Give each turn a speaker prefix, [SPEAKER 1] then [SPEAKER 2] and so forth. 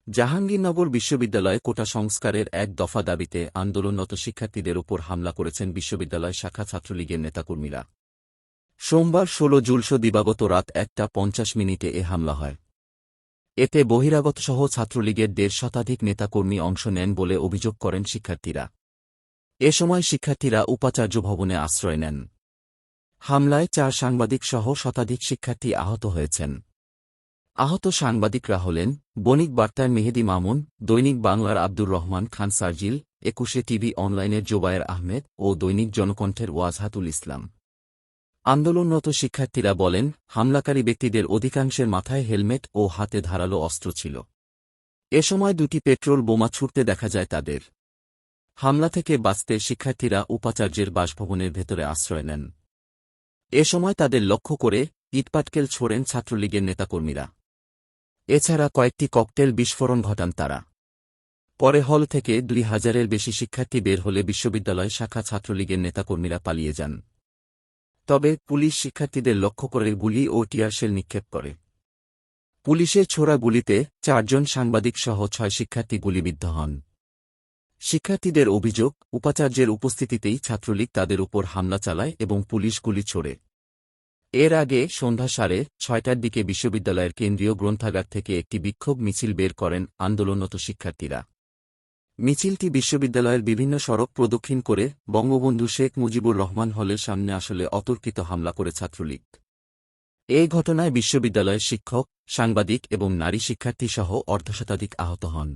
[SPEAKER 1] জাহাঙ্গীরনগর বিশ্ববিদ্যালয়ে কোটা সংস্কারের এক দফা দাবিতে আন্দোলনরত শিক্ষার্থীদের ওপর হামলা করেছেন বিশ্ববিদ্যালয় শাখা ছাত্রলীগের নেতাকর্মীরা। সোমবার ১৬ জুলসো দিবাগত রাত ১টা ৫০ মিনিটে এ হামলা হয়। এতে বহিরাগতসহ ছাত্রলীগের ১৫০ শতাধিক নেতাকর্মী অংশ নেন বলে অভিযোগ করেন শিক্ষার্থীরা। এ সময় শিক্ষার্থীরা উপাচার্য ভবনে আশ্রয় নেন। হামলায় ৪ সাংবাদিকসহ শতাধিক শিক্ষার্থী আহত হয়েছেন। আহত সাংবাদিকরা হলেন বণিক বার্তার মেহেদী মামুন, দৈনিক বাংলার আব্দুর রহমান খান সার্জিল, ২১শে টিভি অনলাইনের জোবায়ের আহমেদ ও দৈনিক জনকণ্ঠের ওয়াজহাতুল ইসলাম। আন্দোলনরত শিক্ষার্থীরা বলেন, হামলাকারী ব্যক্তিদের অধিকাংশের মাথায় হেলমেট ও হাতে ধারালো অস্ত্র ছিল। এ সময় ২টি পেট্রোল বোমা ছুড়তে দেখা যায় তাদের। হামলা থেকে বাঁচতে শিক্ষার্থীরা উপাচার্যের বাসভবনের ভেতরে আশ্রয় নেন। এ সময় তাদের লক্ষ্য করে ইটপাটকেল ছোড়েন ছাত্রলীগের নেতাকর্মীরা। এছাড়া কয়েকটি ককটেল বিস্ফোরণ ঘটান তারা। পরে হল থেকে ২,০০০-এর বেশি শিক্ষার্থী বের হলে বিশ্ববিদ্যালয় শাখা ছাত্রলীগের নেতাকর্মীরা পালিয়ে যান। তবে পুলিশ শিক্ষার্থীদের লক্ষ্য করে গুলি ও টিয়ারশেল নিক্ষেপ করে। পুলিশের ছোড়া গুলিতে ৪ জন সাংবাদিকসহ ৬ শিক্ষার্থী গুলিবিদ্ধ হন। শিক্ষার্থীদের অভিযোগ, উপাচার্যের উপস্থিতিতেই ছাত্রলীগ তাদের উপর হামলা চালায় এবং পুলিশ গুলি ছোড়ে। এর আগে সন্ধ্যা ৬:৩০টার দিকে বিশ্ববিদ্যালয়ের কেন্দ্রীয় গ্রন্থাগার থেকে একটি বিক্ষোভ মিছিল বের করেন আন্দোলনরত শিক্ষার্থীরা। মিছিলটি বিশ্ববিদ্যালয়ের বিভিন্ন সড়ক প্রদক্ষিণ করে বঙ্গবন্ধু শেখ মুজিবুর রহমান হলের সামনে আসলে অতর্কিত হামলা করে ছাত্রলীগ। এই ঘটনায় বিশ্ববিদ্যালয়ের শিক্ষক, সাংবাদিক এবং নারী শিক্ষার্থীসহ অর্ধশতাধিক আহত হন।